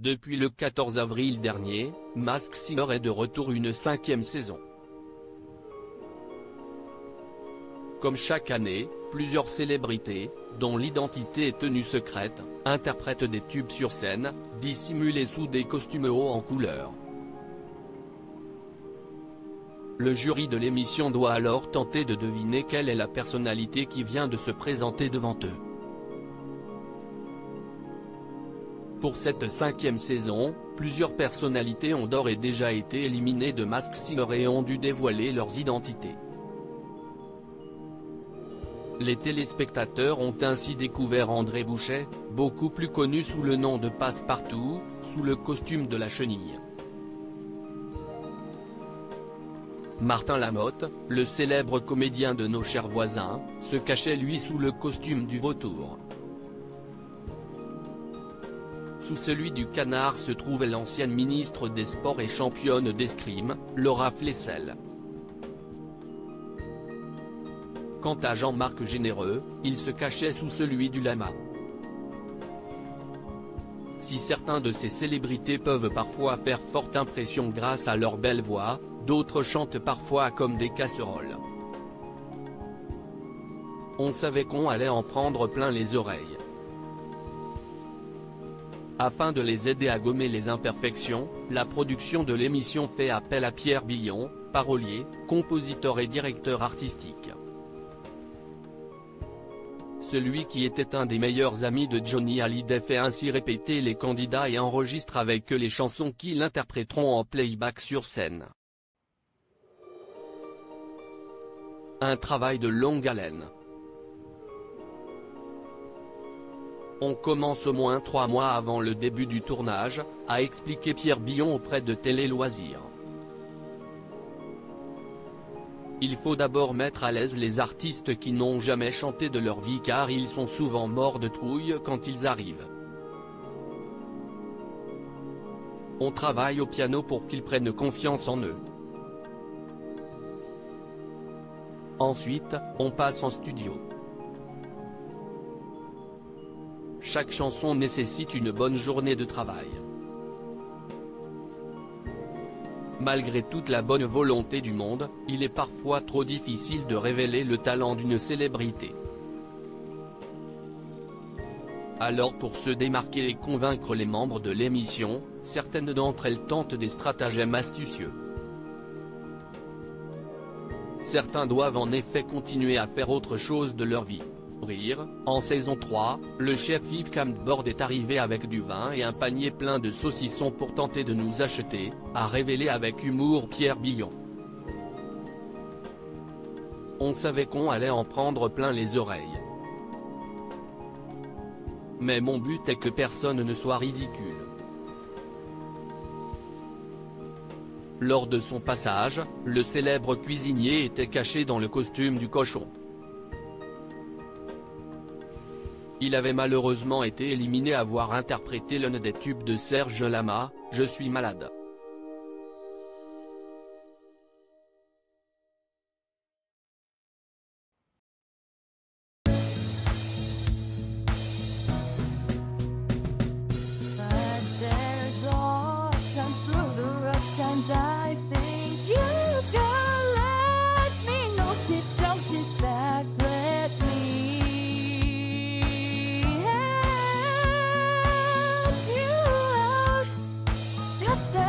Depuis le 14 avril dernier, Masked Singer est de retour une 5e saison. Comme chaque année, plusieurs célébrités, dont l'identité est tenue secrète, interprètent des tubes sur scène, dissimulés sous des costumes hauts en couleur. Le jury de l'émission doit alors tenter de deviner quelle est la personnalité qui vient de se présenter devant eux. Pour cette 5e saison, plusieurs personnalités ont d'ores et déjà été éliminées de Masked Singer et ont dû dévoiler leurs identités. Les téléspectateurs ont ainsi découvert André Bouchet, beaucoup plus connu sous le nom de Passepartout, sous le costume de la chenille. Martin Lamotte, le célèbre comédien de Nos chers voisins, se cachait lui sous le costume du vautour. Sous celui du canard se trouvait l'ancienne ministre des Sports et championne d'escrime, Laura Flessel. Quant à Jean-Marc Généreux, il se cachait sous celui du lama. Si certains de ces célébrités peuvent parfois faire forte impression grâce à leur belle voix, d'autres chantent parfois comme des casseroles. On savait qu'on allait en prendre plein les oreilles. Afin de les aider à gommer les imperfections, la production de l'émission fait appel à Pierre Billon, parolier, compositeur et directeur artistique. Celui qui était un des meilleurs amis de Johnny Hallyday fait ainsi répéter les candidats et enregistre avec eux les chansons qu'ils interpréteront en playback sur scène. Un travail de longue haleine. On commence au moins 3 mois avant le début du tournage, a expliqué Pierre Billon auprès de Télé Loisirs. Il faut d'abord mettre à l'aise les artistes qui n'ont jamais chanté de leur vie car ils sont souvent morts de trouille quand ils arrivent. On travaille au piano pour qu'ils prennent confiance en eux. Ensuite, on passe en studio. Chaque chanson nécessite une bonne journée de travail. Malgré toute la bonne volonté du monde, il est parfois trop difficile de révéler le talent d'une célébrité. Alors pour se démarquer et convaincre les membres de l'émission, certaines d'entre elles tentent des stratagèmes astucieux. Certains doivent en effet continuer à faire autre chose de leur vie. Rire, en saison 3, le chef Yves Campbord est arrivé avec du vin et un panier plein de saucissons pour tenter de nous acheter, a révélé avec humour Pierre Billon. On savait qu'on allait en prendre plein les oreilles. Mais mon but est que personne ne soit ridicule. Lors de son passage, le célèbre cuisinier était caché dans le costume du cochon. Il avait malheureusement été éliminé à avoir interprété l'un des tubes de Serge Lama, Je suis malade. Just